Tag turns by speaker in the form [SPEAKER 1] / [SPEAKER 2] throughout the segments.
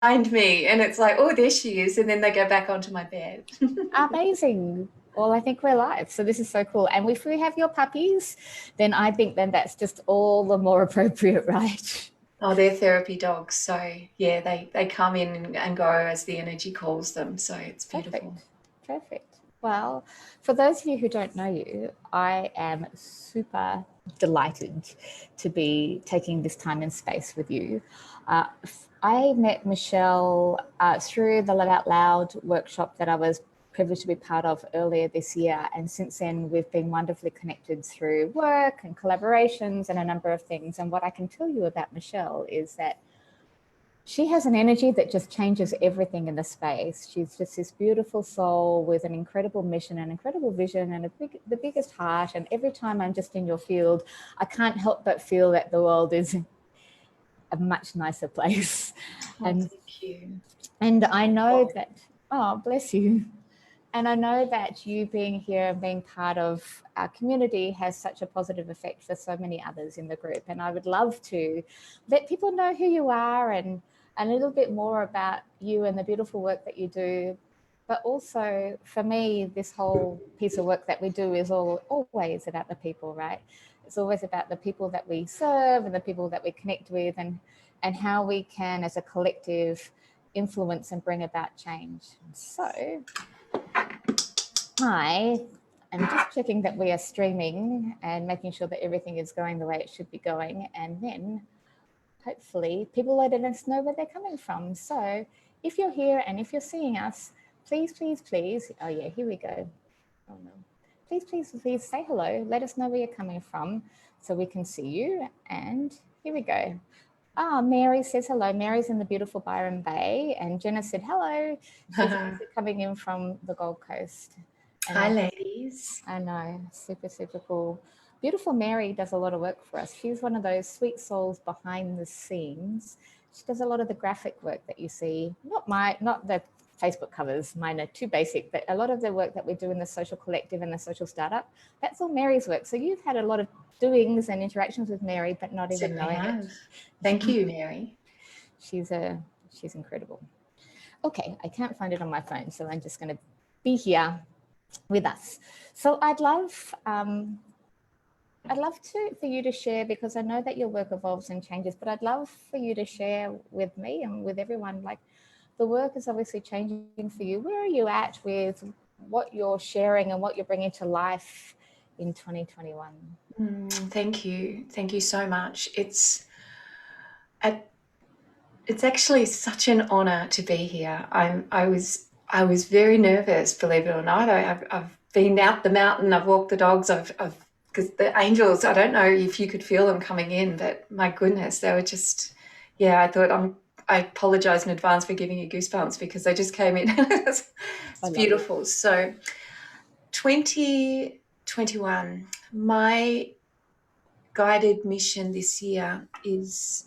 [SPEAKER 1] find me, and it's like, oh, there she is, and then they go back onto my bed.
[SPEAKER 2] Amazing. Well, I think we're live, so this is so cool. And if we have your puppies, then I think then that's just all the more appropriate, right?
[SPEAKER 1] Oh, they're therapy dogs, so yeah, they come in and go as the energy calls them, so it's beautiful.
[SPEAKER 2] Perfect. Perfect. Well, for those of you who don't know you, I am super delighted to be taking this time and space with you. Uh, I met Michelle through the Let Out Loud workshop that I was privileged to be part of earlier this year. And since then, we've been wonderfully connected through work and collaborations and a number of things. And what I can tell you about Michelle is that she has an energy that just changes everything in the space. She's just this beautiful soul with an incredible mission, an incredible vision, and the biggest heart. And every time I'm just in your field, I can't help but feel that the world is a much nicer place.
[SPEAKER 1] Oh,
[SPEAKER 2] And
[SPEAKER 1] thank you.
[SPEAKER 2] and I know
[SPEAKER 1] Oh,
[SPEAKER 2] that, oh, bless you. And I know that you being here and being part of our community has such a positive effect for so many others in the group. And I would love to let people know who you are and a little bit more about you and the beautiful work that you do. But also for me, this whole piece of work that we do is always about the people, right? It's always about the people that we serve and the people that we connect with and how we can, as a collective, influence and bring about change. So hi, I'm just checking that we are streaming and making sure that everything is going the way it should be going. And then hopefully people let us know where they're coming from. So if you're here and if you're seeing us, please, please, please. Oh, yeah, here we go. Oh, no. Please, please, please say hello. Let us know where you're coming from so we can see you. And here we go. Ah, Mary says hello. Mary's in the beautiful Byron Bay. And Jenna said hello. She's obviously coming in from the Gold Coast. And
[SPEAKER 1] hi, ladies.
[SPEAKER 2] I know, super, super cool. Beautiful Mary does a lot of work for us. She's one of those sweet souls behind the scenes. She does a lot of the graphic work that you see. Not the Facebook covers, mine are too basic, but a lot of the work that we do in the social collective and the social startup, that's all Mary's work. So you've had a lot of doings and interactions with Mary, but not even
[SPEAKER 1] Certainly
[SPEAKER 2] knowing it.
[SPEAKER 1] have. Thank you, Mary.
[SPEAKER 2] She's incredible. Okay, I can't find it on my phone, so I'm just going to be here with us. So I'd love for you to share, because I know that your work evolves and changes, but I'd love for you to share with me and with everyone, like, the work is obviously changing for you. Where are you at with what you're sharing and what you're bringing to life in 2021?
[SPEAKER 1] Thank you. Thank you so much. It's actually such an honor to be here. I was very nervous, believe it or not. I've been out the mountain, I've walked the dogs, I've because the angels, I don't know if you could feel them coming in, but my goodness, they were just, yeah, I apologize in advance for giving you goosebumps because they just came in.
[SPEAKER 2] I
[SPEAKER 1] It's
[SPEAKER 2] love it.
[SPEAKER 1] beautiful. So 2021, my guided mission this year is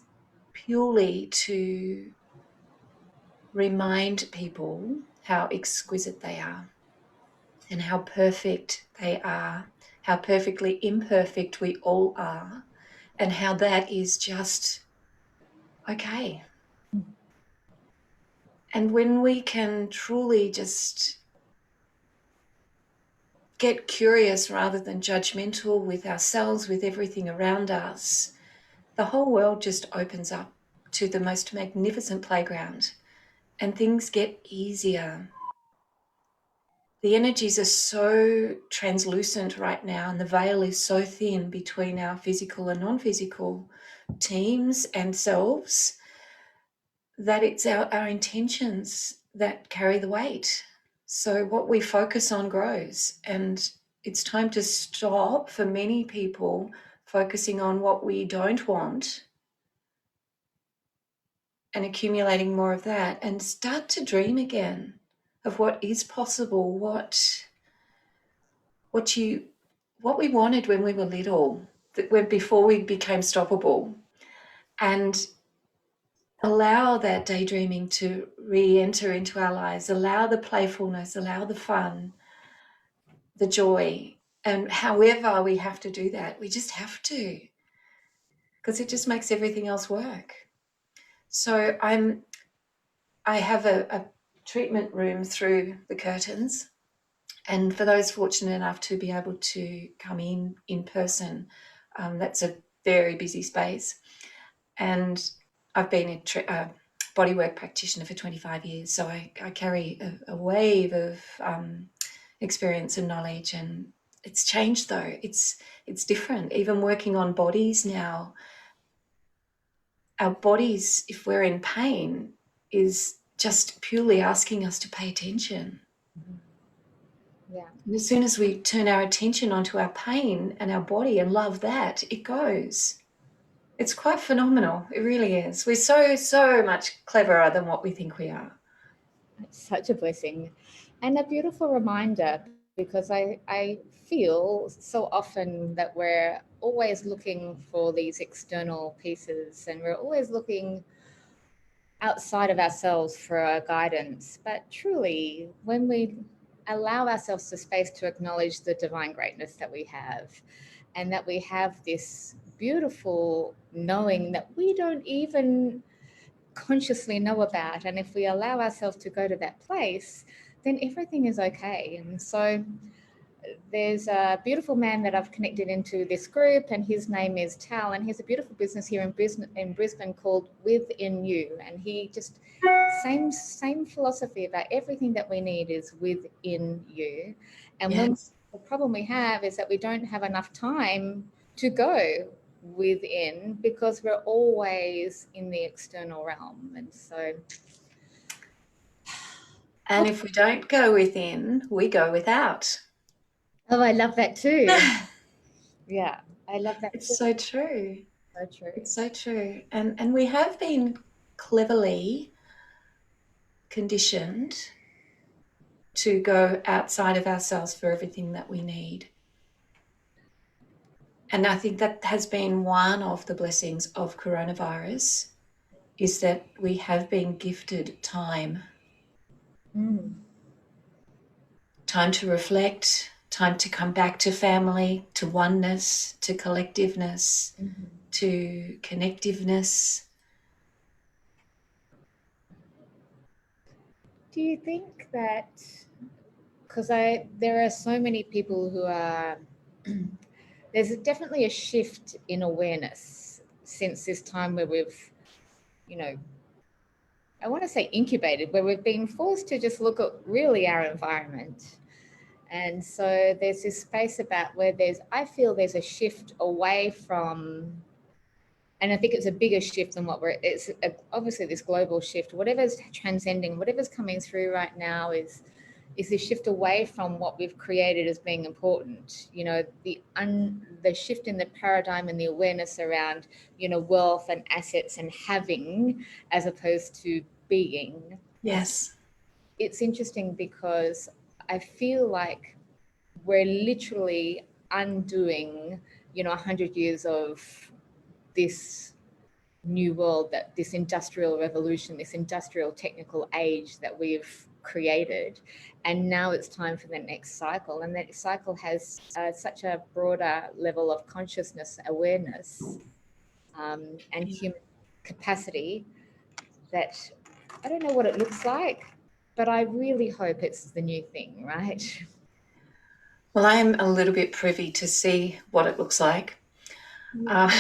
[SPEAKER 1] purely to remind people how exquisite they are and how perfect they are, how perfectly imperfect we all are, and how that is just okay. And when we can truly just get curious rather than judgmental with ourselves, with everything around us, the whole world just opens up to the most magnificent playground and things get easier. The energies are so translucent right now, and the veil is so thin between our physical and non-physical teams and selves that it's our intentions that carry the weight. So what we focus on grows, and it's time to stop, for many people, focusing on what we don't want and accumulating more of that, and start to dream again of what is possible, what we wanted when we were little, before we became stoppable, and allow that daydreaming to re-enter into our lives, allow the playfulness, allow the fun, the joy. And however we have to do that, we just have to, because it just makes everything else work. So I'm I have a treatment room through the curtains. And for those fortunate enough to be able to come in person, that's a very busy space. And I've been a bodywork practitioner for 25 years, so I carry a wave of experience and knowledge. And it's changed though. It's different. Even working on bodies now, our bodies, if we're in pain, is just purely asking us to pay attention.
[SPEAKER 2] Yeah.
[SPEAKER 1] And as soon as we turn our attention onto our pain and our body and love that, it goes. It's quite phenomenal. It really is. We're so much cleverer than what we think we are.
[SPEAKER 2] It's such a blessing and a beautiful reminder, because I feel so often that we're always looking for these external pieces, and we're always looking outside of ourselves for our guidance. But truly, when we allow ourselves the space to acknowledge the divine greatness that we have, and that we have this beautiful knowing that we don't even consciously know about, and if we allow ourselves to go to that place, then everything is okay. And so there's a beautiful man that I've connected into this group, and his name is Tal, and he has a beautiful business here in Brisbane called Within You. And he just same philosophy about everything that we need is within you. And when
[SPEAKER 1] Yes.
[SPEAKER 2] the problem we have is that we don't have enough time to go within, because we're always in the external realm. And so
[SPEAKER 1] And if we don't go within, we go without.
[SPEAKER 2] oh, I love that too. Yeah, I love that
[SPEAKER 1] It's
[SPEAKER 2] too.
[SPEAKER 1] so true.
[SPEAKER 2] So true.
[SPEAKER 1] It's so true. And we have been cleverly conditioned to go outside of ourselves for everything that we need. And I think that has been one of the blessings of coronavirus, is that we have been gifted time,
[SPEAKER 2] Mm.
[SPEAKER 1] time to reflect, time to come back to family, to oneness, to collectiveness,
[SPEAKER 2] Mhm.
[SPEAKER 1] to connectiveness.
[SPEAKER 2] Do you think that, because I there are so many people who are there's definitely a shift in awareness since this time where we've, you know, I want to say incubated, where we've been forced to just look at really our environment. And so there's this space about where I feel there's a shift away from, and I think it's a bigger shift than obviously this global shift. Whatever's transcending, whatever's coming through right now is this shift away from what we've created as being important. You know, the shift in the paradigm and the awareness around, you know, wealth and assets and having, as opposed to being. And
[SPEAKER 1] Yes.
[SPEAKER 2] it's interesting because I feel like we're literally undoing, you know, 100 years of this new world, that this industrial revolution, this industrial technical age that we've created. And now it's time for the next cycle. And that cycle has such a broader level of consciousness, awareness, and
[SPEAKER 1] Yeah.
[SPEAKER 2] human capacity, that I don't know what it looks like, but I really hope it's the new thing, right?
[SPEAKER 1] Well, I am a little bit privy to see what it looks like. Uh,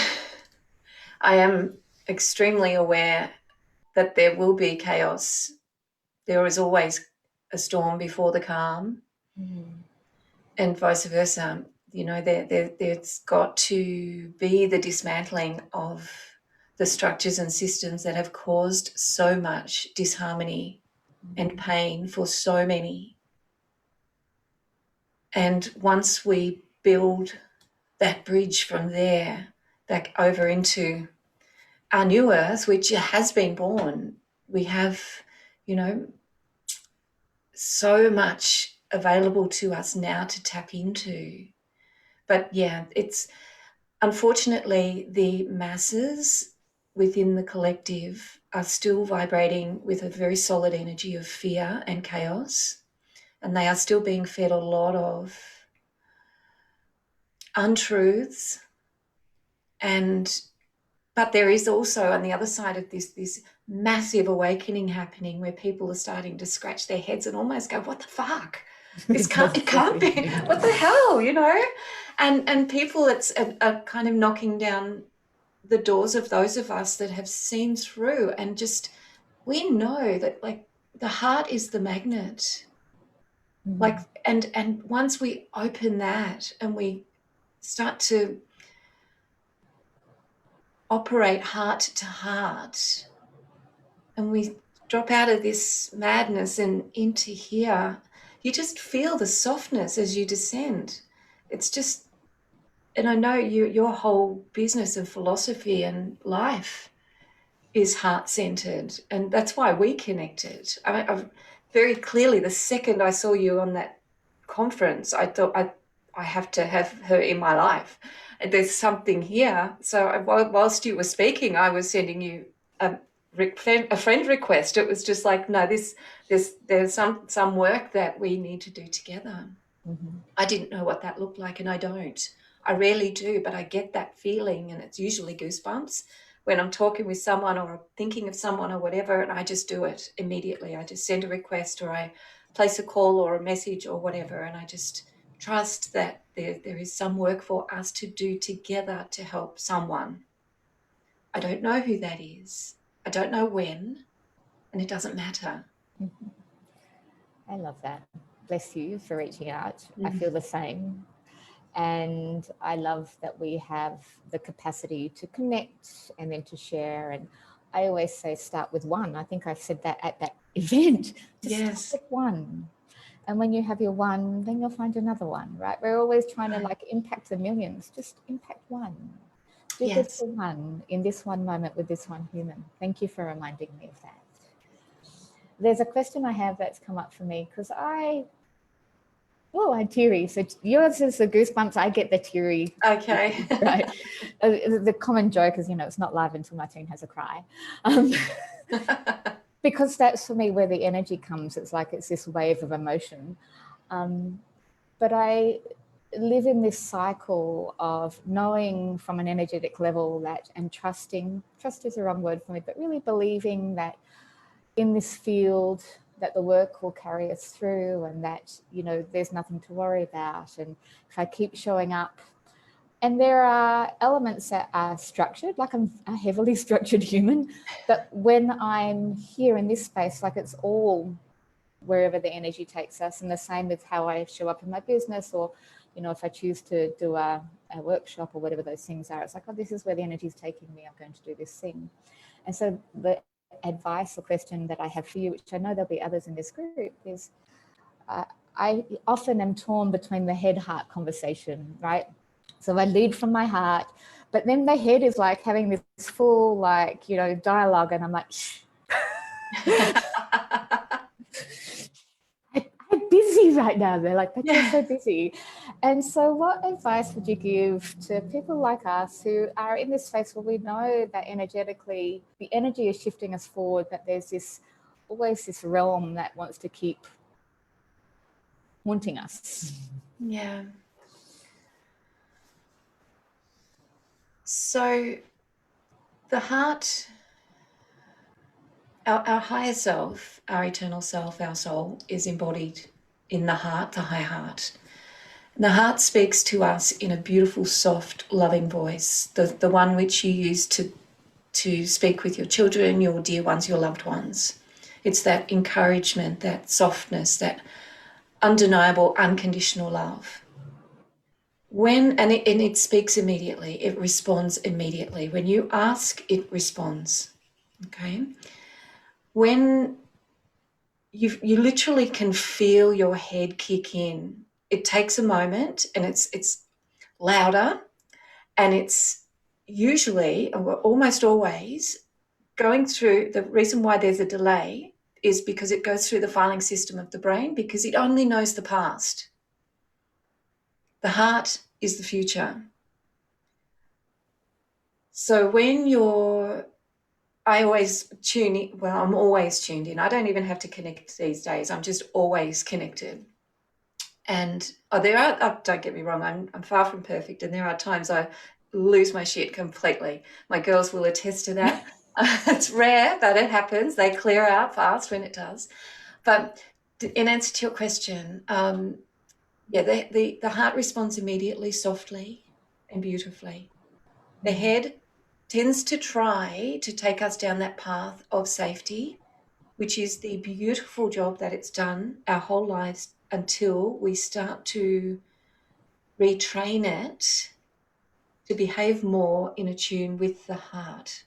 [SPEAKER 1] I am extremely aware that there will be chaos. There is always a storm before the calm,
[SPEAKER 2] Mm.
[SPEAKER 1] and vice versa. You know, there's got to be the dismantling of the structures and systems that have caused so much disharmony and pain for so many. And once we build that bridge from there back over into our new earth, which has been born, we have, you know, so much available to us now to tap into. But yeah, it's unfortunately the masses within the collective are still vibrating with a very solid energy of fear and chaos, and they are still being fed a lot of untruths. And but there is also on the other side of this massive awakening happening where people are starting to scratch their heads and almost go, what the fuck? This can't, it can't be, what the hell, you know? And people are kind of knocking down the doors of those of us that have seen through, and just, we know that, like, the heart is the magnet. Like,
[SPEAKER 2] Mhm.
[SPEAKER 1] and once we open that and we start to operate heart to heart, and we drop out of this madness and into here, you just feel the softness as you descend. It's just, and I know your whole business of philosophy and life is heart-centered, and that's why we connected. I've very clearly, the second I saw you on that conference, I thought I have to have her in my life. There's something here. So whilst you were speaking, I was sending you a, a friend request. It was just like, no, there's some work that we need to do together.
[SPEAKER 2] Mhm.
[SPEAKER 1] I didn't know what that looked like, and I don't. I rarely do, but I get that feeling, and it's usually goosebumps when I'm talking with someone or thinking of someone or whatever, and I just do it immediately. I just send a request, or I place a call or a message or whatever, and I just trust that there is some work for us to do together to help someone. I don't know who that is. I don't know when, and it doesn't matter.
[SPEAKER 2] Mhm. I love that. Bless you for reaching out. I
[SPEAKER 1] Mm.
[SPEAKER 2] feel the same. And I love that we have the capacity to connect and then to share. And I always say, start with one. I think I said that at that event. Just start
[SPEAKER 1] Yes.
[SPEAKER 2] with one. And when you have your one, then you'll find another one, right? We're always trying to
[SPEAKER 1] Right.
[SPEAKER 2] like impact the millions. Just impact one. Do good
[SPEAKER 1] Yes.
[SPEAKER 2] for one in this one moment with this one human. Thank you for reminding me of that. There's a question I have that's come up for me because I'm teary. So yours is the goosebumps. I get the teary.
[SPEAKER 1] Okay.
[SPEAKER 2] Right. The common joke is, it's not live until Martine has a cry. Um, because that's for me where the energy comes. It's like it's this wave of emotion. But I live in this cycle of knowing from an energetic level that, and trusting, trust is the wrong word for me, but really believing that in this field that the work will carry us through, and that there's nothing to worry about. And if I keep showing up, and there are elements that are structured, like I'm a heavily structured human, but when I'm here in this space, like it's all wherever the energy takes us. And the same with how I show up in my business, or if I choose to do a workshop or whatever those things are, it's like, oh, this is where the energy is taking me, I'm going to do this thing. And so the advice or question that I have for you, which I know there'll be others in this group, is I often am torn between the head heart conversation, right? So I lead from my heart, but then the head is like having this full, like, dialogue, and I'm like, shh. I'm busy right now. They're like, but you're
[SPEAKER 1] Yeah.
[SPEAKER 2] so busy. And so, what advice would you give to people like us who are in this space where we know that energetically the energy is shifting us forward, but there's always this realm that wants to keep haunting us?
[SPEAKER 1] Yeah. So the heart, our higher self, our eternal self, our soul, is embodied in the heart, the high heart. And the heart speaks to us in a beautiful, soft, loving voice, the one which you use to speak with your children, your dear ones, your loved ones. It's that encouragement, that softness, that undeniable, unconditional love. And it speaks immediately, it responds immediately. When you ask, it responds. Okay. When you literally can feel your head kick in, it takes a moment, and it's louder, and it's usually, or almost always, going through. The reason why there's a delay is because it goes through the filing system of the brain, because it only knows the past. The heart is the future. So when I always tune in. Well, I'm always tuned in. I don't even have to connect these days. I'm just always connected. And don't get me wrong, I'm far from perfect. And there are times I lose my shit completely. My girls will attest to that. It's rare, but it happens. They clear out fast when it does. But in answer to your question, yeah, the heart responds immediately, softly and beautifully. The head tends to try to take us down that path of safety, which is the beautiful job that it's done our whole lives until we start to retrain it to behave more in tune with the heart.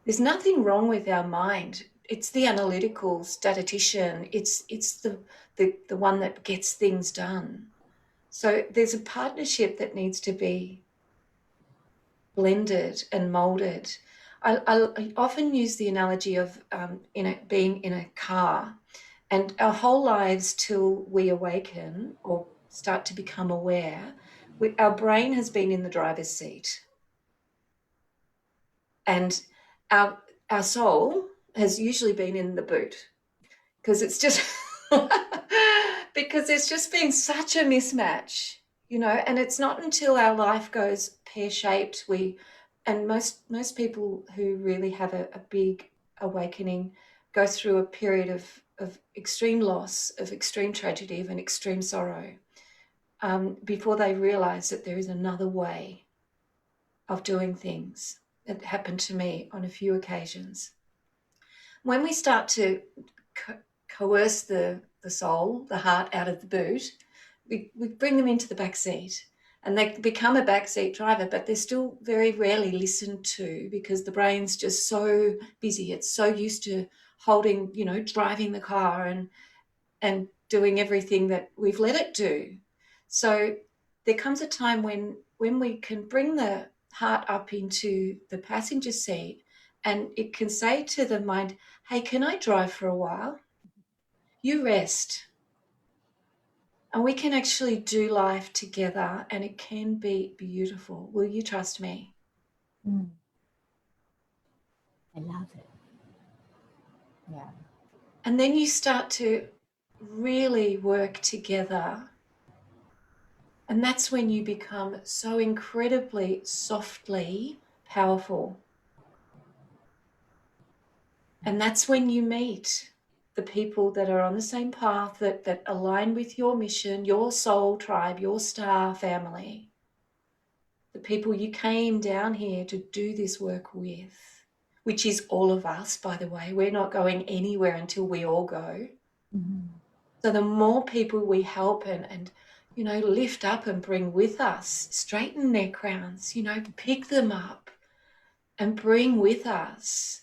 [SPEAKER 1] There's nothing wrong with our mind. It's the analytical statistician. It's the one that gets things done. So there's a partnership that needs to be blended and molded. I often use the analogy of being in a car, and our whole lives till we awaken or start to become aware, our brain has been in the driver's seat, and our our soul has usually been in the boot because it's just because there's just been such a mismatch, and it's not until our life goes pear-shaped and most people who really have a big awakening go through a period of extreme loss, of extreme tragedy, of an extreme sorrow, before they realize that there is another way of doing things. It happened to me on a few occasions. When we start to coerce the soul, the heart, out of the boot, we bring them into the back seat, and they become a backseat driver, but they're still very rarely listened to because the brain's just so busy. It's so used to holding, driving the car and doing everything that we've let it do. So there comes a time when we can bring the heart up into the passenger seat, and it can say to the mind, hey, can I drive for a while? You rest. And we can actually do life together, and it can be beautiful. Will you trust me?
[SPEAKER 2] Mm, I love it. Yeah.
[SPEAKER 1] And then you start to really work together. And that's when you become so incredibly softly powerful. And that's when you meet the people that are on the same path, that align with your mission, your soul tribe, your star family, the people you came down here to do this work with, which is all of us, by the way. We're not going anywhere until we all go.
[SPEAKER 2] Mm-hmm.
[SPEAKER 1] So the more people we help and lift up and bring with us, straighten their crowns, pick them up and bring with us.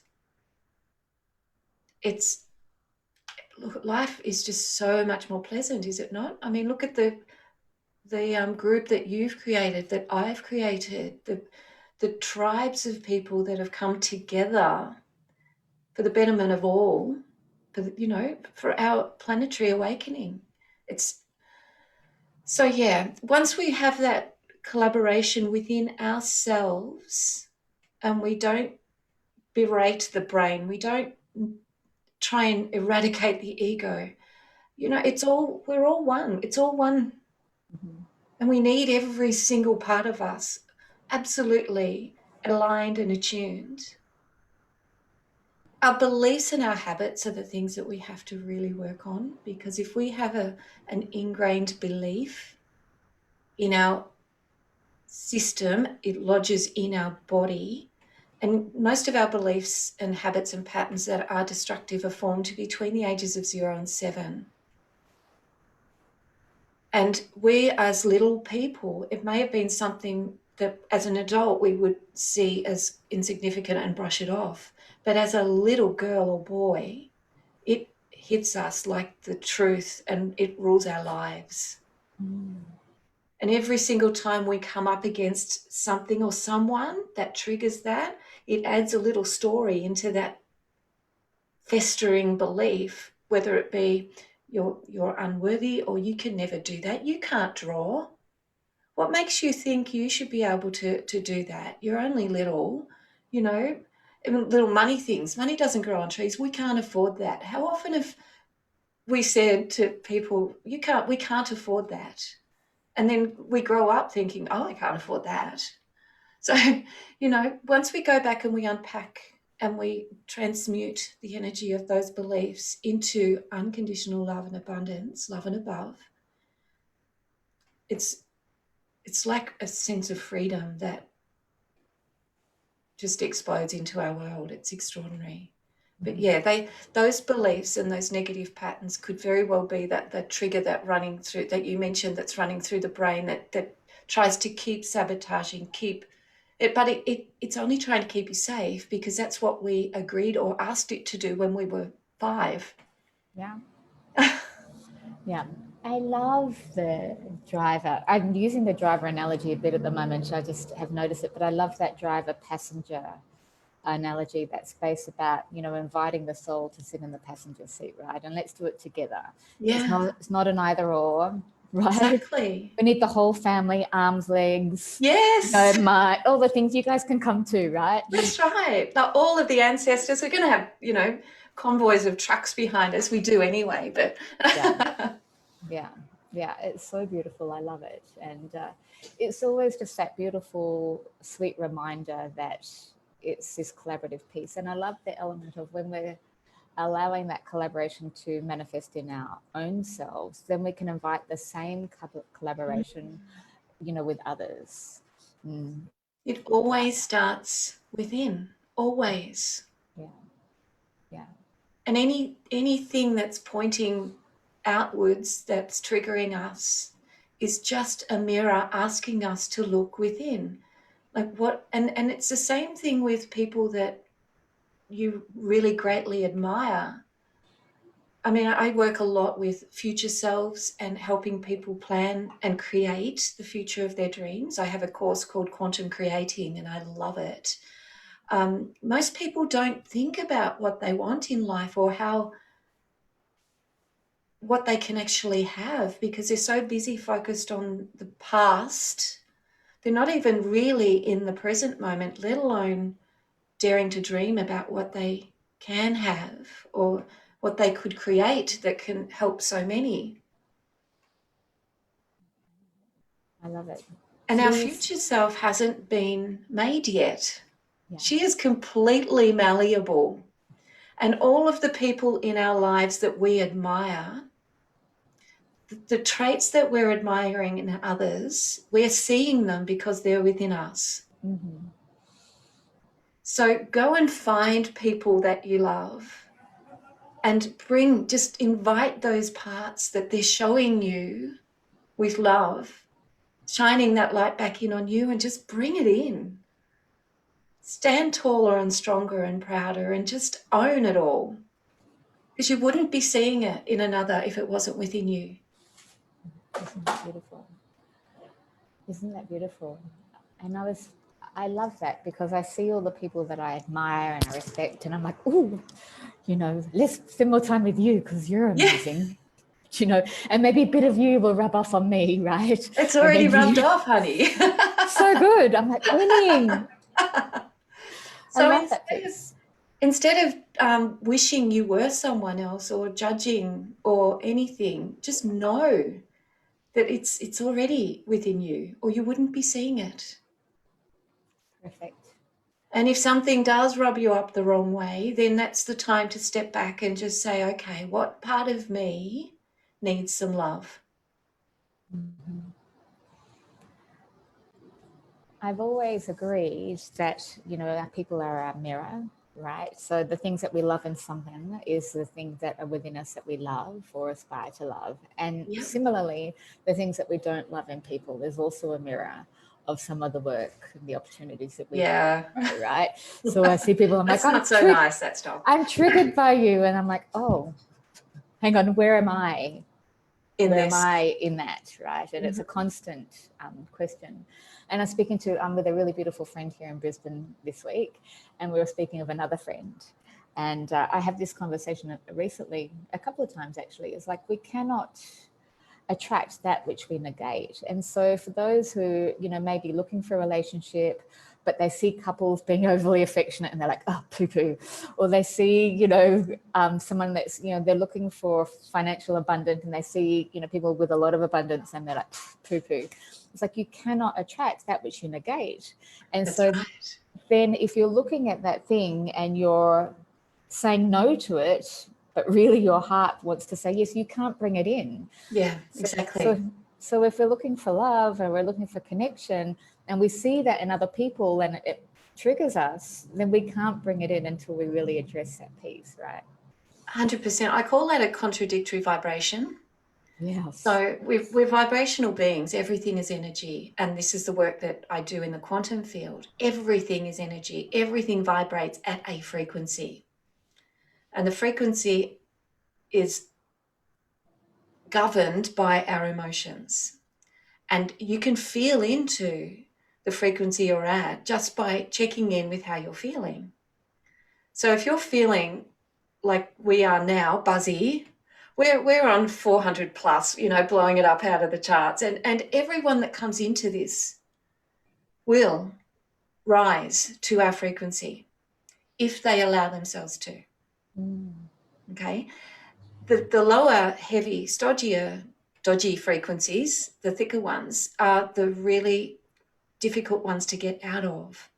[SPEAKER 1] Look, life is just so much more pleasant, is it not? I mean, look at the group that you've created, that I've created, the tribes of people that have come together for the betterment of all, for our planetary awakening. It's so, yeah, once we have that collaboration within ourselves, and we don't berate the brain, we don't try and eradicate the ego. We're all one. It's all one.
[SPEAKER 2] Mm-hmm.
[SPEAKER 1] And we need every single part of us absolutely aligned and attuned. Our beliefs and our habits are the things that we have to really work on, because if we have an ingrained belief in our system, it lodges in our body. And most of our beliefs and habits and patterns that are destructive are formed between the ages of 0 and 7. And we, as little people, it may have been something that as an adult we would see as insignificant and brush it off. But as a little girl or boy, it hits us like the truth, and it rules our lives.
[SPEAKER 2] Mm.
[SPEAKER 1] And every single time we come up against something or someone that triggers that, it adds a little story into that festering belief, whether it be you're unworthy, or you can never do that, you can't draw. What makes you think you should be able to do that? You're only little, even little money things. Money doesn't grow on trees. We can't afford that. How often have we said to people, we can't afford that? And then we grow up thinking, oh, I can't afford that. So, once we go back and we unpack and we transmute the energy of those beliefs into unconditional love and abundance, love and above, it's like a sense of freedom that just explodes into our world. It's extraordinary. But yeah, those beliefs and those negative patterns could very well be that the trigger that running through that you mentioned, that's running through the brain, that tries to keep sabotaging, but it's only trying to keep you safe because that's what we agreed or asked it to do when we were 5.
[SPEAKER 2] Yeah. Yeah. I love the driver. I'm using the driver analogy a bit at the moment. I just have noticed it, but I love that driver passenger analogy, that space about, inviting the soul to sit in the passenger seat, right? And let's do it together.
[SPEAKER 1] Yeah.
[SPEAKER 2] It's not an either or, right?
[SPEAKER 1] Exactly.
[SPEAKER 2] We need the whole family, arms, legs.
[SPEAKER 1] Yes.
[SPEAKER 2] All the things you guys can come to, right?
[SPEAKER 1] That's right. Now, all of the ancestors are going to have, convoys of trucks behind us. We do anyway, but
[SPEAKER 2] yeah, it's so beautiful. I love it. And it's always just that beautiful, sweet reminder that it's this collaborative piece. And I love the element of when we're allowing that collaboration to manifest in our own selves, then we can invite the same collaboration, with others.
[SPEAKER 1] It always starts within, always.
[SPEAKER 2] Yeah.
[SPEAKER 1] And anything that's pointing outwards, that's triggering us, is just a mirror asking us to look within. Like what, and it's the same thing with people that you really greatly admire. I mean, I work a lot with future selves and helping people plan and create the future of their dreams. I have a course called Quantum Creating, and I love it. Most people don't think about what they want in life or what they can actually have because they're so busy focused on the past. They're not even really in the present moment, let alone daring to dream about what they can have or what they could create that can help so many.
[SPEAKER 2] I love it.
[SPEAKER 1] And our
[SPEAKER 2] She's,
[SPEAKER 1] future self hasn't been made yet.
[SPEAKER 2] yeah.
[SPEAKER 1] She is completely malleable. And all of the people in our lives that we admire, the traits that we're admiring in others, we're seeing them because they're within us.
[SPEAKER 2] Mm-hmm.
[SPEAKER 1] So go and find people that you love and just invite those parts that they're showing you with love, shining that light back in on you, and just bring it in. Stand taller and stronger and prouder and just own it all. Because you wouldn't be seeing it in another if it wasn't within you.
[SPEAKER 2] Isn't that beautiful? Isn't that beautiful? And I love that because I see all the people that I admire and I respect, and I'm like, ooh, let's spend more time with you because you're amazing. Yeah. And maybe a bit of you will rub off on me, right?
[SPEAKER 1] It's already rubbed off, honey.
[SPEAKER 2] So good. I'm like, winning. I
[SPEAKER 1] So
[SPEAKER 2] love that piece.
[SPEAKER 1] Instead of wishing you were someone else or judging or anything, just know that it's already within you, or you wouldn't be seeing it.
[SPEAKER 2] Perfect.
[SPEAKER 1] And if something does rub you up the wrong way, then that's the time to step back and just say, okay, what part of me needs some love?
[SPEAKER 2] Mm-hmm. I've always agreed that, our people are our mirror, right? So the things that we love in someone is the things that are within us that we love or aspire to love. And
[SPEAKER 1] Yep.
[SPEAKER 2] similarly, the things that we don't love in people is also a mirror of some of the work and the opportunities that we have, right? So I see people, I'm
[SPEAKER 1] That's
[SPEAKER 2] like,
[SPEAKER 1] not so nice, that stuff.
[SPEAKER 2] I'm triggered by you. And I'm like, oh, hang on, where am I? Where am I in that, right? And it's a constant question. And I'm speaking with a really beautiful friend here in Brisbane this week, and we were speaking of another friend. And I have this conversation recently, a couple of times actually. It's like we cannot attract that which we negate. And so for those who, may be looking for a relationship, but they see couples being overly affectionate and they're like, oh, poo-poo. Or they see, someone that's, they're looking for financial abundance and they see, people with a lot of abundance and they're like, poo-poo. It's like you cannot attract that which you negate. And
[SPEAKER 1] That's
[SPEAKER 2] so
[SPEAKER 1] right.
[SPEAKER 2] then if you're looking at that thing and you're saying no to it, but really your heart wants to say yes, you can't bring it in.
[SPEAKER 1] Yeah, exactly.
[SPEAKER 2] So if we're looking for love and we're looking for connection and we see that in other people and it triggers us, then we can't bring it in until we really address that piece, right?
[SPEAKER 1] 100%. I call that a contradictory vibration.
[SPEAKER 2] Yes.
[SPEAKER 1] So we're vibrational beings. Everything is energy. And this is the work that I do in the quantum field. Everything is energy. Everything vibrates at a frequency. And the frequency is governed by our emotions. And you can feel into the frequency you're at just by checking in with how you're feeling. So if you're feeling like we are now, buzzy, we're on 400 plus, blowing it up out of the charts. And everyone that comes into this will rise to our frequency if they allow themselves to. Okay. The lower, heavy, stodgier, dodgy frequencies, the thicker ones, are the really difficult ones to get out of,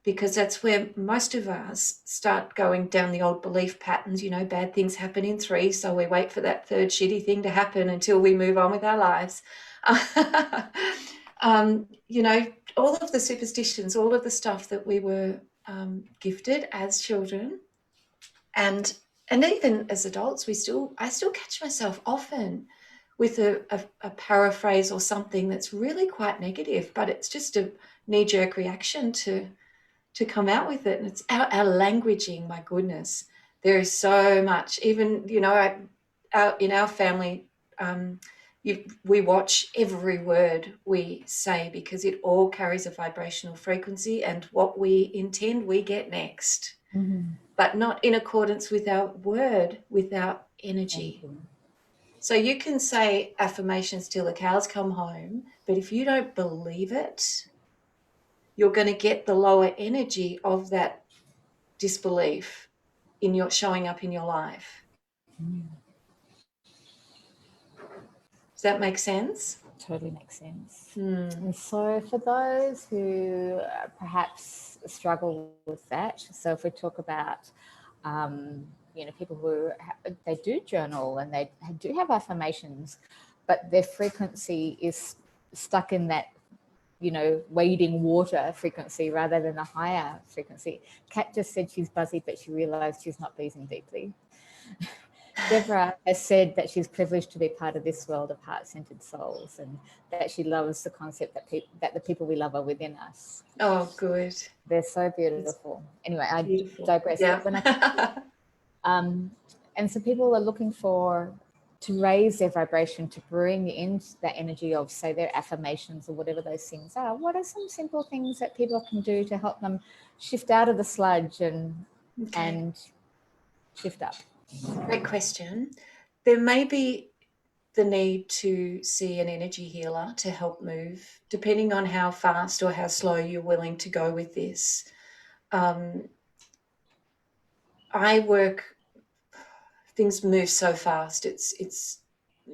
[SPEAKER 1] because that's where most of us start going down the old belief patterns. Bad things happen in three, so we wait for that third shitty thing to happen until we move on with our lives. All of the superstitions, all of the stuff that we were gifted as children, and even as adults, I still catch myself often with a paraphrase or something that's really quite negative, but it's just a knee-jerk reaction to come out with it. And it's our languaging. My goodness, there is so much. Even in our family, we watch every word we say, because it all carries a vibrational frequency, and what we intend we get next. But not in accordance with our word, with our energy. So you can say affirmations till the cows come home, but if you don't believe it, you're going to get the lower energy of that disbelief in your showing up in your life. Does that make sense?
[SPEAKER 2] Totally makes sense. And so for those who perhaps struggle with that, so if we talk about people who they do journal and they do have affirmations, but their frequency is stuck in that wading water frequency rather than a higher frequency. Kat just said she's buzzy, but she realized she's not breathing deeply. Deborah has said that she's privileged to be part of this world of heart-centered souls, and that she loves the concept that the people we love are within us.
[SPEAKER 1] Oh, good.
[SPEAKER 2] They're so beautiful. Anyway, I digress.
[SPEAKER 1] Yeah.
[SPEAKER 2] And so people are looking to raise their vibration, to bring in that energy of, say, their affirmations or whatever those things are. What are some simple things that people can do to help them shift out of the sludge and shift up?
[SPEAKER 1] Great question. There may be the need to see an energy healer to help move, depending on how fast or how slow you're willing to go with this. Things move so fast, it's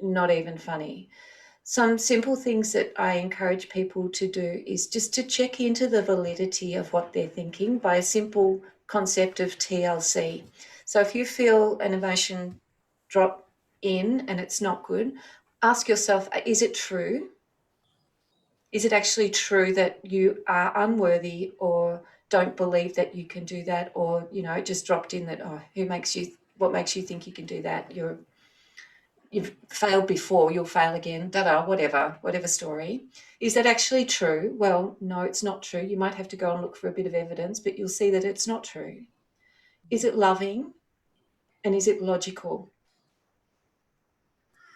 [SPEAKER 1] not even funny. Some simple things that I encourage people to do is just to check into the validity of what they're thinking by a simple concept of TLC. So if you feel an emotion drop in and it's not good, ask yourself, is it true? Is it actually true that you are unworthy or don't believe that you can do that? Or, it just dropped in that, what makes you think you can do that? You've failed before, you'll fail again, whatever story. Is that actually true? Well, no, it's not true. You might have to go and look for a bit of evidence, but you'll see that it's not true. Is it loving? And is it logical?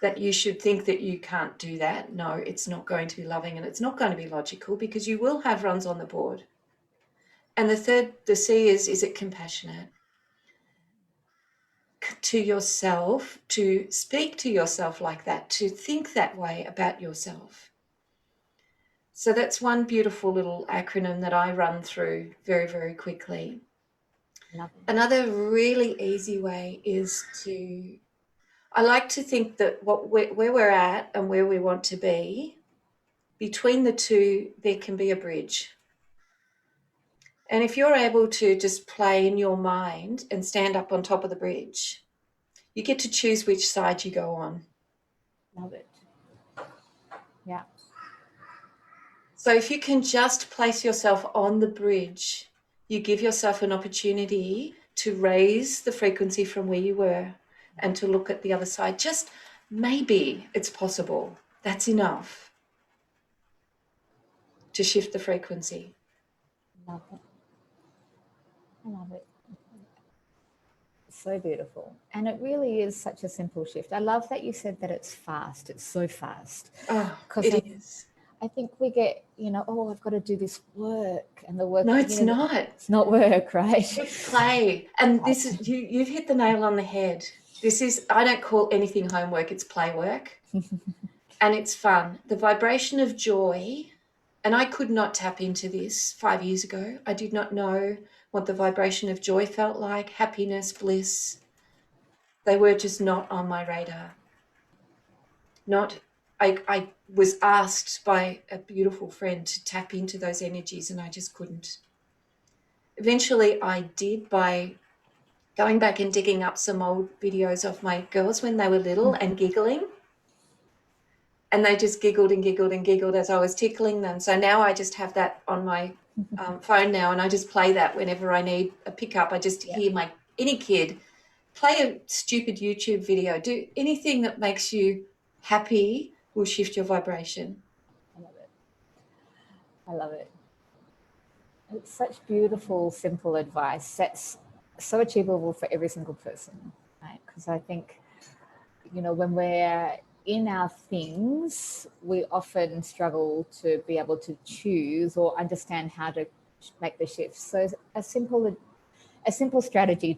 [SPEAKER 1] That you should think that you can't do that? No, it's not going to be loving, and it's not going to be logical, because you will have runs on the board. And the C is it compassionate? To yourself, to speak to yourself like that, to think that way about yourself. So that's one beautiful little acronym that I run through very, very quickly.
[SPEAKER 2] Love it.
[SPEAKER 1] Another really easy way is I like to think that where we're at and where we want to be, between the two, there can be a bridge. And if you're able to just play in your mind and stand up on top of the bridge, you get to choose which side you go on.
[SPEAKER 2] Love it. Yeah.
[SPEAKER 1] So if you can just place yourself on the bridge, you give yourself an opportunity to raise the frequency from where you were and to look at the other side. Just maybe it's possible. That's enough to shift the frequency.
[SPEAKER 2] Love it. I love it. So beautiful. And it really is such a simple shift. I love that you said that it's fast. It's so fast.
[SPEAKER 1] Oh,
[SPEAKER 2] Because
[SPEAKER 1] it is.
[SPEAKER 2] I think we get, oh, I've got to do this work, and the work.
[SPEAKER 1] No, it's not.
[SPEAKER 2] It's not work, right?
[SPEAKER 1] It's play. And this is, you've hit the nail on the head. This is, I don't call anything homework, it's play work. And it's fun. The vibration of joy, and I could not tap into this 5 years ago. I did not know what the vibration of joy felt like, happiness, bliss. They were just not on my radar. I was asked by a beautiful friend to tap into those energies, and I just couldn't. Eventually I did by going back and digging up some old videos of my girls when they were little and giggling. And they just giggled and giggled and giggled as I was tickling them. So now I just have that on my phone now, and I just play that whenever I need a pickup. I just hear any kid play a stupid YouTube video. Do anything that makes you happy will shift your vibration.
[SPEAKER 2] I love it. I love it. It's such beautiful, simple advice that's so achievable for every single person, right? Because I think, when we're in our things, we often struggle to be able to choose or understand how to make the shift. So a simple strategy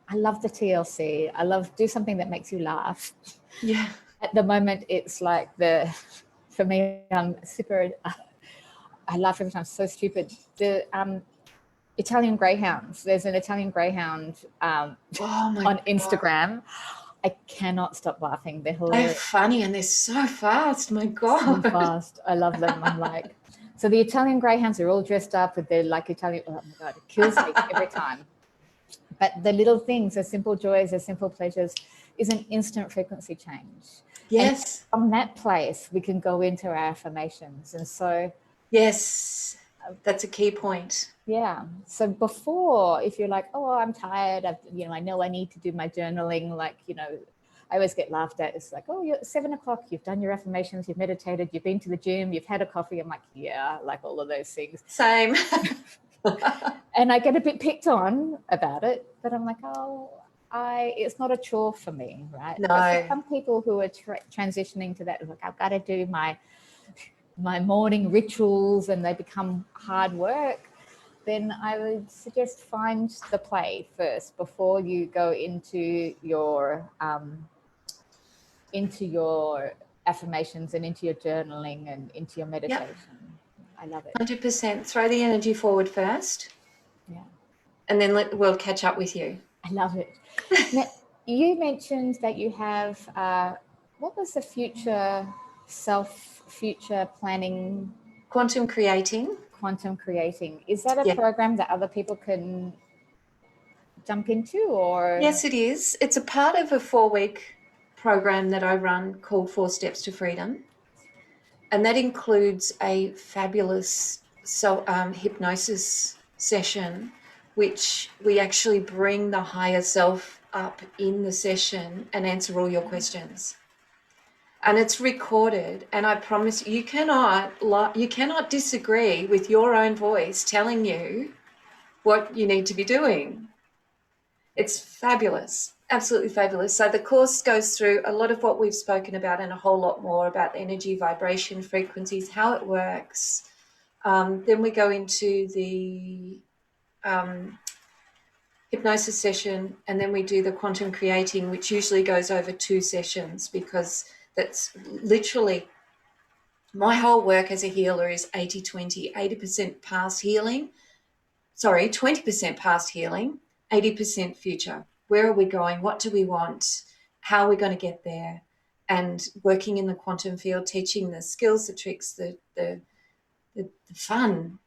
[SPEAKER 2] I love the TLC. I love do something that makes you laugh.
[SPEAKER 1] Yeah.
[SPEAKER 2] At the moment, it's like for me, I'm super, I laugh every time, so stupid. The Italian greyhounds. There's an Italian greyhound on Instagram. I cannot stop laughing. They're hilarious.
[SPEAKER 1] They're funny and they're so fast. My God.
[SPEAKER 2] So fast. I love them. I'm like, so the Italian greyhounds are all dressed up with their Italian. Oh my God, it kills me every time. But the little things, the simple joys, the simple pleasures, is an instant frequency change.
[SPEAKER 1] Yes.
[SPEAKER 2] And from that place, we can go into our affirmations. And so,
[SPEAKER 1] yes, that's a key point.
[SPEAKER 2] Yeah. So before, if you're like, oh, I'm tired, I know I need to do my journaling, I always get laughed at. It's like, oh, you're at 7 o'clock, you've done your affirmations, you've meditated, you've been to the gym, you've had a coffee. I'm like, yeah, like all of those things.
[SPEAKER 1] Same.
[SPEAKER 2] And I get a bit picked on about it, but I'm like, it's not a chore for me, right?
[SPEAKER 1] No.
[SPEAKER 2] But for some people who are transitioning to that, like, I've got to do my morning rituals and they become hard work, then I would suggest find the play first before you go into your affirmations and into your journaling and into your meditation. Yep. I love it.
[SPEAKER 1] 100%. Throw the energy forward first.
[SPEAKER 2] Yeah.
[SPEAKER 1] And then we'll catch up with you.
[SPEAKER 2] I love it. Now, you mentioned that you have, what was the future planning?
[SPEAKER 1] Quantum creating.
[SPEAKER 2] Is that a program that other people can jump into, or?
[SPEAKER 1] Yes, it is. It's a part of a 4-week program that I run called 4 Steps to Freedom. And that includes a fabulous hypnosis session, which we actually bring the higher self up in the session and answer all your questions. And it's recorded, and I promise you cannot disagree with your own voice telling you what you need to be doing. It's fabulous, absolutely fabulous. So the course goes through a lot of what we've spoken about and a whole lot more about energy, vibration, frequencies, how it works. Then we go into the hypnosis session, and then we do the quantum creating, which usually goes over 2 sessions, because that's literally My whole work as a healer is 80-20, 80% past healing. Sorry, 20% past healing, 80% future. Where are we going? What do we want? How are we going to get there? And working in the quantum field, teaching the skills, the tricks, the fun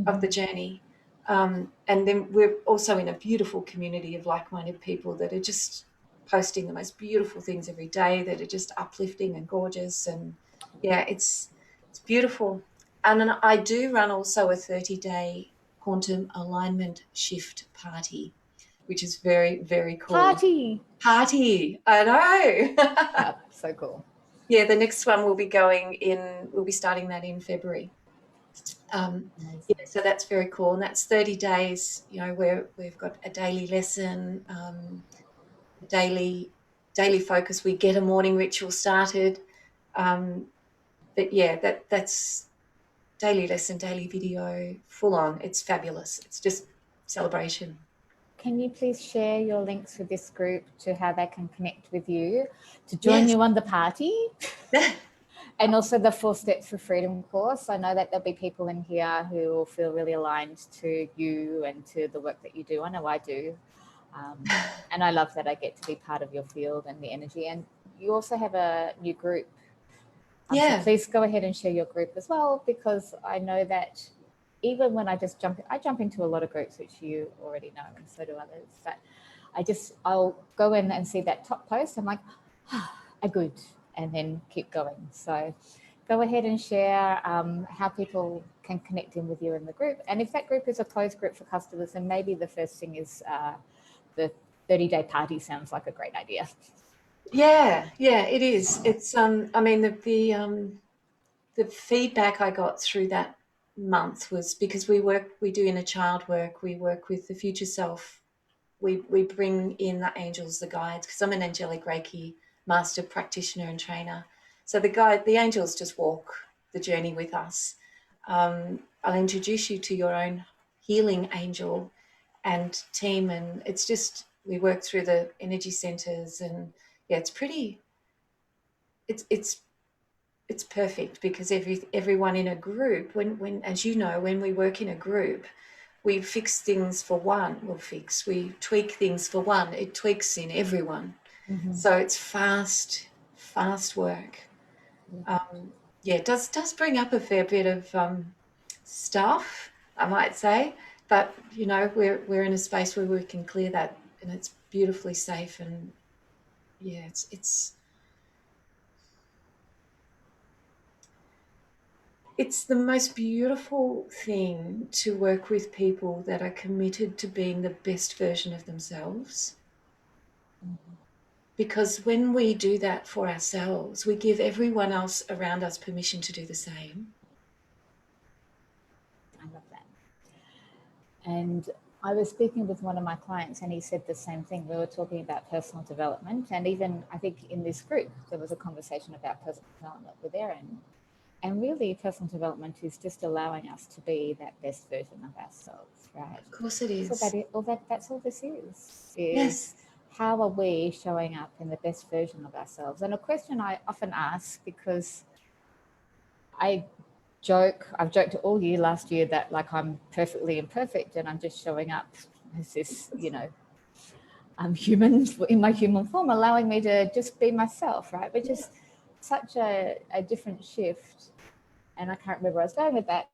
[SPEAKER 1] of the journey. And then we're also in a beautiful community of like-minded people that are just posting the most beautiful things every day, that are just uplifting and gorgeous. And yeah, it's beautiful. And then I do run also a 30-day quantum alignment shift party, which is very, very cool.
[SPEAKER 2] Party.
[SPEAKER 1] I know.
[SPEAKER 2] Yeah, so cool.
[SPEAKER 1] Yeah, the next one we'll be starting that in February. Yeah, so that's very cool. And that's 30 days, where we've got a daily lesson, a daily focus. We get a morning ritual started. But yeah, that's daily lesson, daily video, full on. It's fabulous. It's just celebration.
[SPEAKER 2] Can you please share your links with this group to how they can connect with you, to join
[SPEAKER 1] Yes.
[SPEAKER 2] you on the party? And also the 4 Steps for Freedom course. I know that there'll be people in here who will feel really aligned to you and to the work that you do. I know I do. And I love that I get to be part of your field and the energy. And you also have a new group. So please go ahead and share your group as well, because I know that even when I jump into a lot of groups, which you already know, and so do others, but I'll go in and see that top post. I'm like, good, and then keep going. So go ahead and share how people can connect in with you in the group. And if that group is a closed group for customers, then maybe the first thing is the 30-day party sounds like a great idea.
[SPEAKER 1] Yeah, it is. It's I mean the feedback I got through that month was because we do inner child work, we work with the future self, we bring in the angels, the guides, because I'm an angelic Reiki master practitioner and trainer. So the angels just walk the journey with us. I'll introduce you to your own healing angel and team, and it's just we work through the energy centers, and yeah, it's perfect because everyone in a group, when as you know, when we work in a group, we fix things for one. We tweak things for one. It tweaks in everyone.
[SPEAKER 2] Mm-hmm.
[SPEAKER 1] So it's fast work. Yeah, it does bring up a fair bit of stuff, I might say, but we're in a space where we can clear that, and it's beautifully safe. And yeah, it's the most beautiful thing to work with people that are committed to being the best version of themselves. Because when we do that for ourselves, we give everyone else around us permission to do the same.
[SPEAKER 2] I love that. And I was speaking with one of my clients and he said the same thing. We were talking about personal development, and even I think in this group there was a conversation about personal development with Erin. And really, personal development is just allowing us to be that best version of ourselves, right?
[SPEAKER 1] Of course it is.
[SPEAKER 2] That's all this is.
[SPEAKER 1] Yes.
[SPEAKER 2] How are we showing up in the best version of ourselves? And a question I often ask, because I've joked all year last year that like I'm perfectly imperfect and I'm just showing up as this, I'm human in my human form, allowing me to just be myself, right? Which is such a different shift. And I can't remember where I was going with that.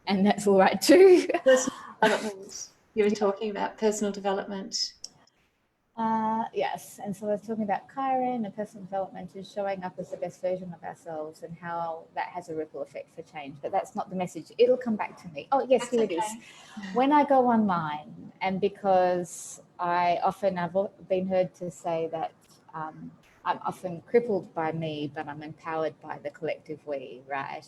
[SPEAKER 2] And that's all right too.
[SPEAKER 1] Personal development. You were talking about personal development.
[SPEAKER 2] Yes, and so I was talking about Chiron and personal development and showing up as the best version of ourselves and how that has a ripple effect for change. But that's not the message. It'll come back to me. Oh, yes, here it is. When I go online, and because I've been heard to say that I'm often crippled by me, but I'm empowered by the collective we, right?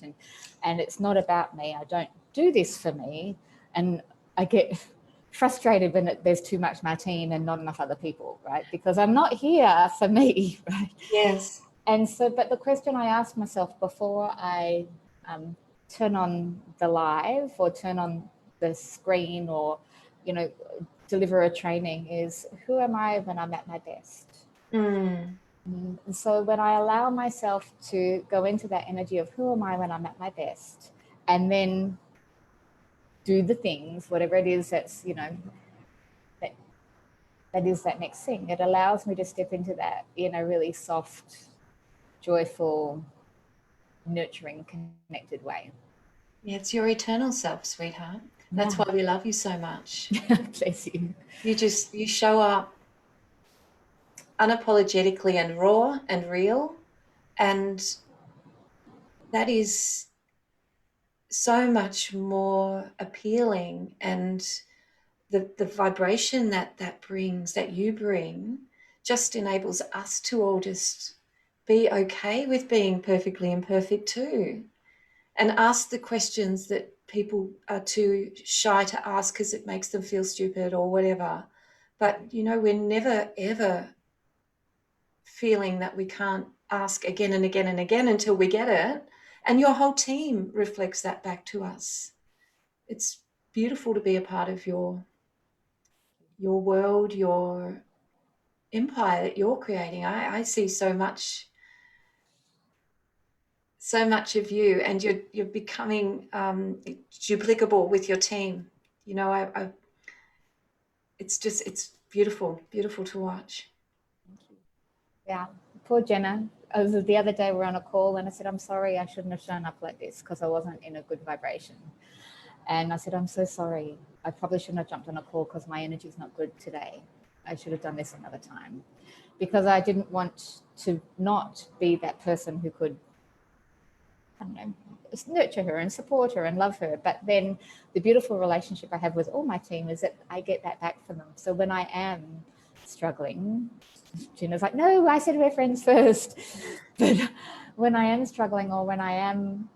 [SPEAKER 2] And it's not about me. I don't do this for me. And I get frustrated when there's too much my team and not enough other people, right? Because I'm not here for me, right?
[SPEAKER 1] Yes.
[SPEAKER 2] And so, but the question I ask myself before I turn on the live or turn on the screen or, deliver a training is, who am I when I'm at my best?
[SPEAKER 1] Mm.
[SPEAKER 2] And so when I allow myself to go into that energy of who am I when I'm at my best, and then do the things, whatever it is that's, that, that is that next thing, it allows me to step into that in a really soft, joyful, nurturing, connected way.
[SPEAKER 1] Yeah, it's your eternal self, sweetheart. That's
[SPEAKER 2] Yeah.
[SPEAKER 1] why we love you so much.
[SPEAKER 2] Bless you.
[SPEAKER 1] You show up unapologetically and raw and real, and that is so much more appealing, and the vibration that brings, that you bring, just enables us to all just be okay with being perfectly imperfect too, and ask the questions that people are too shy to ask because it makes them feel stupid or whatever. But we're never ever feeling that we can't ask again and again and again until we get it, and your whole team reflects that back to us. It's beautiful to be a part of your world, your empire that you're creating. I see so much of you, and you're becoming duplicable with your team. It's beautiful, beautiful to watch.
[SPEAKER 2] Yeah. Poor Jenna. The other day we're on a call and I said, I'm sorry, I shouldn't have shown up like this because I wasn't in a good vibration. And I said, I'm so sorry. I probably shouldn't have jumped on a call because my energy is not good today. I should have done this another time because I didn't want to not be that person who could, I don't know, nurture her and support her and love her. But then the beautiful relationship I have with all my team is that I get that back from them. So when I am struggling, Gina's like, no, I said we're friends first. But when I am struggling or when I am,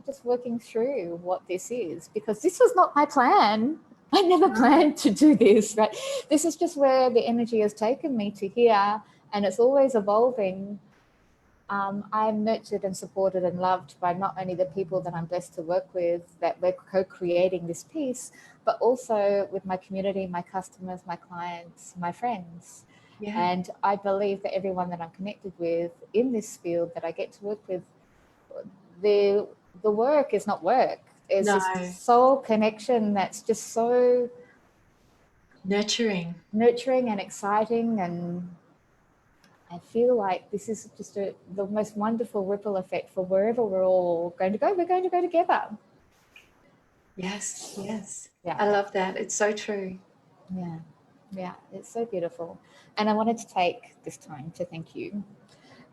[SPEAKER 2] just working through what this is, because this was not my plan. I never planned to do this, right? This is just where the energy has taken me to here, and it's always evolving. I'm nurtured and supported and loved by not only the people that I'm blessed to work with, that we're co-creating this piece, but also with my community, my customers, my clients, my friends.
[SPEAKER 1] Yeah.
[SPEAKER 2] And I believe that everyone that I'm connected with in this field that I get to work with, the the work is not work. It's
[SPEAKER 1] No.
[SPEAKER 2] this soul connection that's just so
[SPEAKER 1] Nurturing.
[SPEAKER 2] nurturing and exciting, and I feel like this is just the most wonderful ripple effect for wherever we're all going to go. We're going to go together.
[SPEAKER 1] Yes, yes.
[SPEAKER 2] Yeah,
[SPEAKER 1] I love that. It's so true.
[SPEAKER 2] yeah, yeah. It's so beautiful. And I wanted to take this time to thank you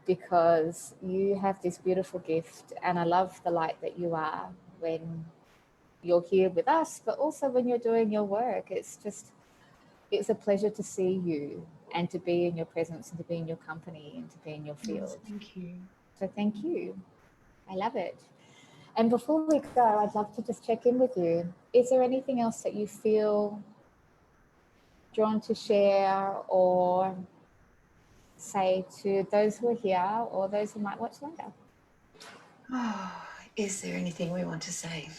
[SPEAKER 2] because you have this beautiful gift, and I love the light that you are when you're here with us, but also when you're doing your work. It's a pleasure to see you and to be in your presence and to be in your company and to be in your
[SPEAKER 1] Yes,
[SPEAKER 2] field.
[SPEAKER 1] thank you.
[SPEAKER 2] So thank you. I love it. And before we go, I'd love to just check in with you. Is there anything else that you feel drawn to share or say to those who are here or those who might watch later?
[SPEAKER 1] Oh, is there anything we want to say?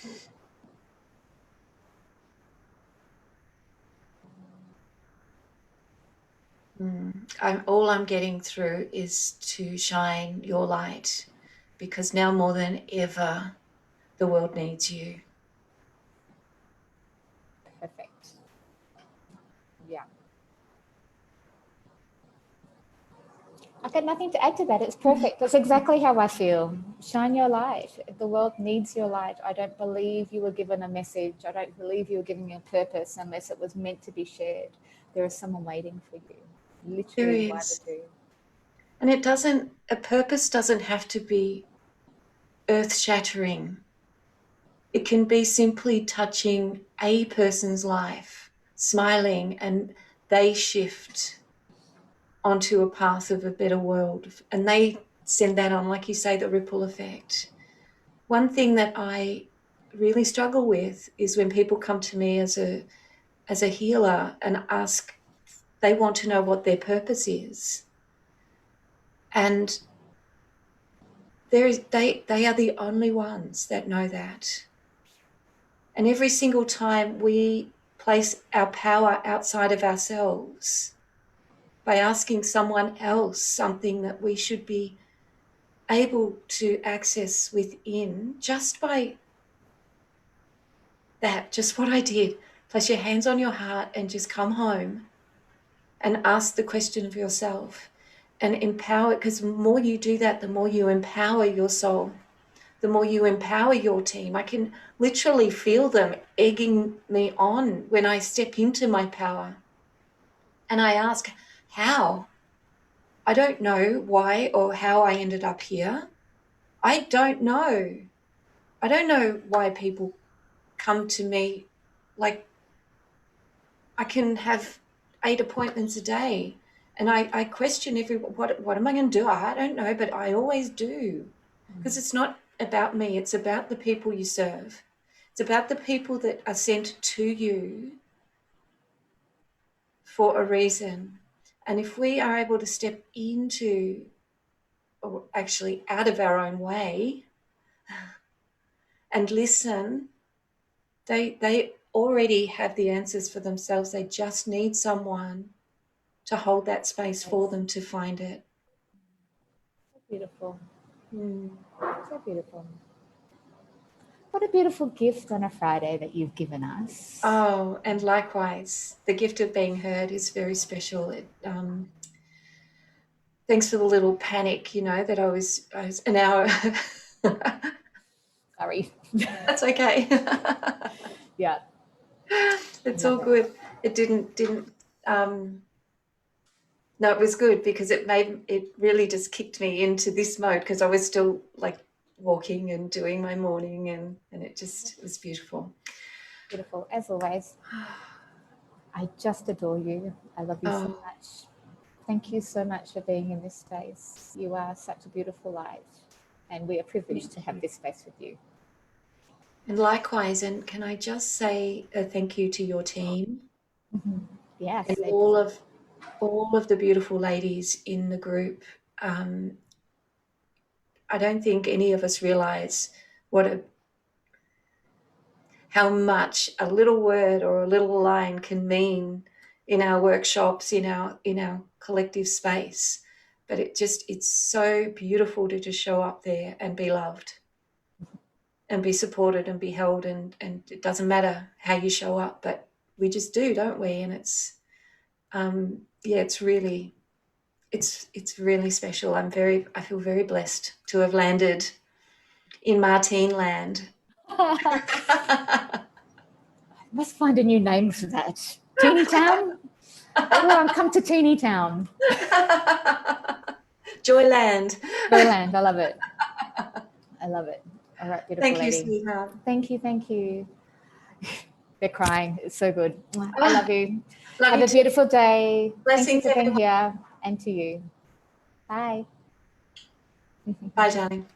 [SPEAKER 1] All I'm getting through is to shine your light, because now more than ever, the world needs you.
[SPEAKER 2] Perfect. Yeah. I've got nothing to add to that. It's perfect. That's exactly how I feel. Shine your light. The world needs your light. I don't believe you were given a message. I don't believe you were given a purpose unless it was meant to be shared. There is someone waiting for you.
[SPEAKER 1] There
[SPEAKER 2] Literally, you either
[SPEAKER 1] is.
[SPEAKER 2] do.
[SPEAKER 1] And a purpose doesn't have to be earth shattering. It can be simply touching a person's life, smiling, and they shift onto a path of a better world. And they send that on, like you say, the ripple effect. One thing that I really struggle with is when people come to me as a healer and ask, they want to know what their purpose is. And they are the only ones that know that. And every single time we place our power outside of ourselves, by asking someone else something that we should be able to access within, just by that, just what I did. Place your hands on your heart and just come home and ask the question of yourself and empower, because the more you do that, the more you empower your soul, the more you empower your team. I can literally feel them egging me on when I step into my power. And I ask, how? I don't know why or how I ended up here. I don't know. I don't know why people come to me. Like, I can have 8 appointments a day, and I question what am I going to do? I don't know, but I always do, because it's not about me. It's about the people you serve. It's about the people that are sent to you for a reason. And if we are able to step into, or actually out of our own way, and listen, they already have the answers for themselves. They just need someone to hold that space for them to find it.
[SPEAKER 2] So beautiful.
[SPEAKER 1] Mm.
[SPEAKER 2] So beautiful. What a beautiful gift on a Friday that you've given us.
[SPEAKER 1] Oh, and likewise, the gift of being heard is very special. Thanks for the little panic, that I was an hour.
[SPEAKER 2] Sorry.
[SPEAKER 1] That's okay.
[SPEAKER 2] Yeah.
[SPEAKER 1] It's all
[SPEAKER 2] Love it.
[SPEAKER 1] good. It didn't. No, it was good, because it really just kicked me into this mode, because I was still like walking and doing my morning, and it was beautiful.
[SPEAKER 2] Beautiful. As always, I just adore you. I love you so much. Thank you so much for being in this space. You are such a beautiful light, and we are privileged to have this space with you.
[SPEAKER 1] And likewise, and can I just say a thank you to your team?
[SPEAKER 2] Yes.
[SPEAKER 1] And all of the beautiful ladies in the group. I don't think any of us realize how much a little word or a little line can mean in our workshops, in our collective space. But it's so beautiful to just show up there and be loved and be supported and be held, and it doesn't matter how you show up, but we just do, don't we? And it's it's really special. I feel very blessed to have landed in Martine land.
[SPEAKER 2] Must find a new name for that. Teeny Town? Everyone come to Teeny Town.
[SPEAKER 1] Joyland.
[SPEAKER 2] Joyland, I love it. I love it. All right, beautiful
[SPEAKER 1] Thank
[SPEAKER 2] lady.
[SPEAKER 1] you, sweetheart.
[SPEAKER 2] Thank you. They're crying. It's so good. I love you.
[SPEAKER 1] Love
[SPEAKER 2] Have
[SPEAKER 1] you
[SPEAKER 2] a beautiful day.
[SPEAKER 1] Blessings,
[SPEAKER 2] Thank you for being
[SPEAKER 1] everyone.
[SPEAKER 2] here, and to you. Bye.
[SPEAKER 1] Bye, darling.